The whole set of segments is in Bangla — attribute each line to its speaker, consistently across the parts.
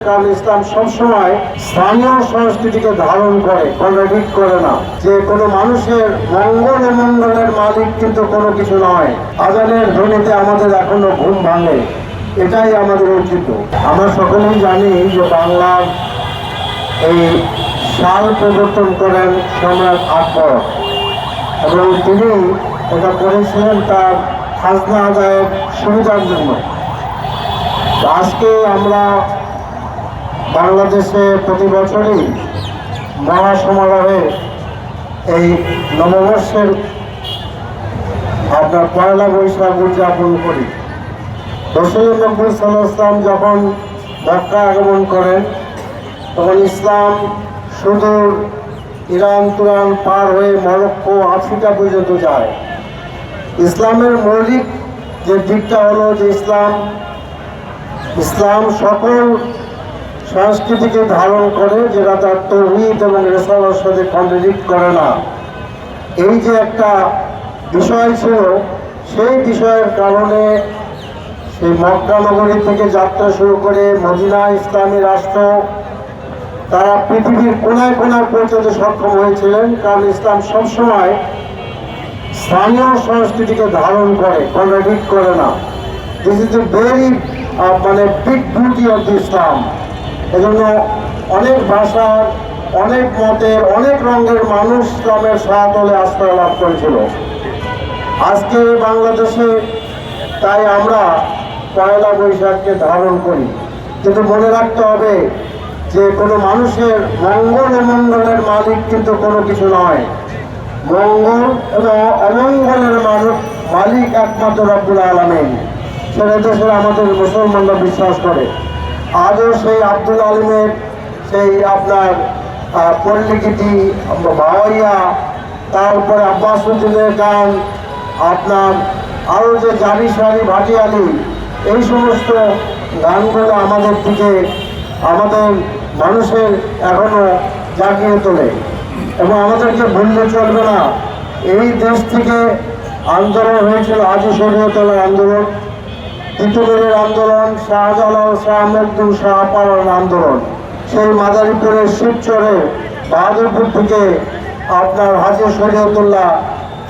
Speaker 1: কারণ ইসলাম সবসময় স্থানীয় সংস্কৃতিকে ধারণ করে, কন্ট্রাডিক্ট করে না। যে কোনো মানুষের মঙ্গল ও মঙ্গলের মালিক কিন্তু কোনো কিছু নয়। আজানের ধ্বনিতে আমাদের এখনো ঘুম ভাঙে, এটাই আমাদের উচিত। আমরা সকলেই জানি যে বাংলার এই সাল প্রবর্তন করেন সম্রাট আকবর, এবং তিনি এটা করেছিলেন তার খাজনা আদায়ের সুবিধার জন্য। আজকে আমরা বাংলাদেশে প্রতি বছরই মহাসমারোহে এই নববর্ষের আপনার পয়লা বৈশাখ উদযাপন করি। রাসূল নবী সাল্লাল্লাহু আলাইহি ওয়াসাল্লাম যখন মক্কা আগমন করেন তখন ইসলাম সুদূর ইরান তুরান পার হয়ে মরক্কো, আফ্রিকা পর্যন্ত যায়। ইসলামের মৌলিক যে দিকটা হলো যে ইসলাম সকল সংস্কৃতিকে ধারণ করে, যেটা তার তাওহীদ এবং রিসালাতের সাথে কন্ট্রাডিক্ট করে না। এই যে একটা বিষয় ছিল, সেই বিষয়ের কারণে সেই মক্কা নগরী থেকে যাত্রা শুরু করে মদিনা ইসলামী রাষ্ট্র তারা পৃথিবীর কোনায় কোনায় পৌঁছতে সক্ষম হয়েছিলেন। কারণ ইসলাম সবসময় স্থানীয় সংস্কৃতিকে ধারণ করে, কন্ট্রাডিক্ট করে না। This is a very big beauty of the Islam. এজন্য অনেক ভাষার, অনেক মতের, অনেক রঙের মানুষ ইসলামের ছায়াতলে আশ্রয় লাভ করেছিল। আজকে বাংলাদেশে তাই আমরা পয়লা বৈশাখকে ধারণ করি, কিন্তু মনে রাখতে হবে যে কোনো মানুষের মঙ্গল ও মঙ্গলের মালিক কিন্তু কোনো কিছু নয়। মঙ্গল এবং অমঙ্গলের মালিক একমাত্র রব্বুল আলামিন। সেটা দেশের আমাদের মুসলমানরা বিশ্বাস করে। আজও সেই আব্দুল আলিমের, সেই আপনার পল্লিগীতি, ভাওয়াইয়া, তারপরে আব্বাসুদ্দিনের গান, আপনার আরও যে জারি সারি ভাটিয়ালি, এই সমস্ত গানগুলো আমাদের দিকে, আমাদের মানুষের এখনো জাগিয়ে তোলে এবং আমাদেরকে ভুললে চলবে না। এই দেশ থেকে আন্দোলন হয়েছিল আজি শরীয়তুল্লাহ আন্দোলন, তিতুমিরের আন্দোলন, শাহজালাল, শাহ মখদুম, শাহপাড়ার আন্দোলন, সেই মাদারীপুরের শিবচরে বাহাদুরপুর থেকে আপনার হাজি শরীয়তুল্লাহ,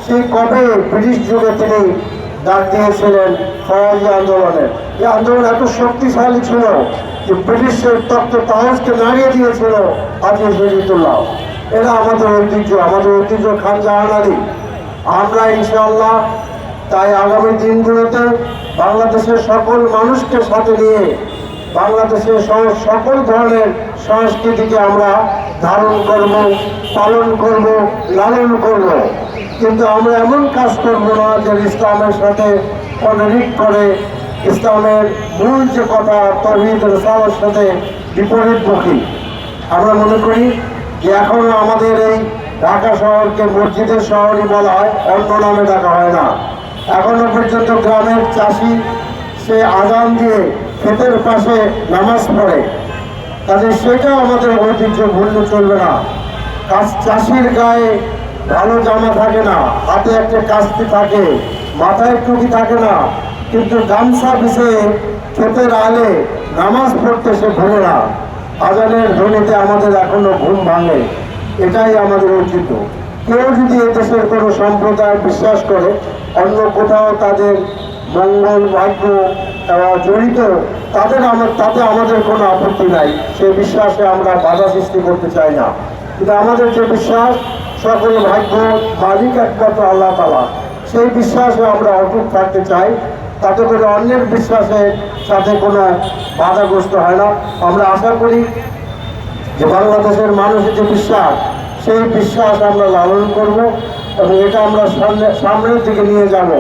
Speaker 1: সেই কবে ব্রিটিশ যুগে তিনি ডাক দিয়েছিলেন ফরাজি আন্দোলনে। এই আন্দোলন এত শক্তিশালী ছিল যে ব্রিটিশের তত্ত্ব তাহসকে নাড়িয়ে দিয়েছিল হাজি শরীয়তুল্লাহ। এরা আমাদের ঐতিহ্য খান জাহান আলী। আমরা ইনশাআল্লাহ তাই আগামী দিনগুলোতে বাংলাদেশের সকল মানুষকে সাথে নিয়ে বাংলাদেশের সকল ধরনের সংস্কৃতিকে আমরা ধারণ করব, পালন করব, লালন করব। কিন্তু আমরা এমন কাজ করব না যে ইসলামের সাথে কন্ট্রাডিক্ট করে, ইসলামের মূল যে কথা তাওহীদ রিসালাতের সাথে বিপরীতমুখী। আমরা মনে করি যে এখনও আমাদের এই ঢাকা শহরকে মসজিদের শহরই বলা হয়, অন্য নামে ডাকা হয় না। এখনো পর্যন্ত গ্রামের চাষি সে আজান দিয়ে ক্ষেতের পাশে নামাজ পড়ে, কাজে সেটাও আমাদের ঐতিহ্য, ভুললে চলবে না। চাষির গায়ে ভালো জামা থাকে না, হাতে একটা কাস্তি থাকে, মাথায় টুপি থাকে না, কিন্তু গামছা বিছিয়ে ক্ষেতের আলে নামাজ পড়তে সে ভুলে না। আজানের ধ্বনিতে আমাদের এখনো ঘুম ভাঙে, এটাই আমাদের উচিত। কেউ যদি এদেশের কোনো সম্প্রদায় বিশ্বাস করে অন্য কোথাও তাদের মঙ্গল ভাগ্য জড়িত, তাতে আমাদের কোনো আপত্তি নাই। সেই বিশ্বাসে আমরা বাধা সৃষ্টি করতে চাই না। কিন্তু আমাদের যে বিশ্বাস সকল ভাগ্য মালিক একমাত্র আল্লাহ তাআলা, সেই বিশ্বাসে আমরা অটুট থাকতে চাই। তাতে করে অন্যের বিশ্বাসের সাথে কোনো বাধাগ্রস্ত হয় না। আমরা আশা করি যে বাংলাদেশের মানুষের যে বিশ্বাস, সেই বিশ্বাস আমরা লালন করব এবং এটা আমরা সামনের দিকে নিয়ে যাব।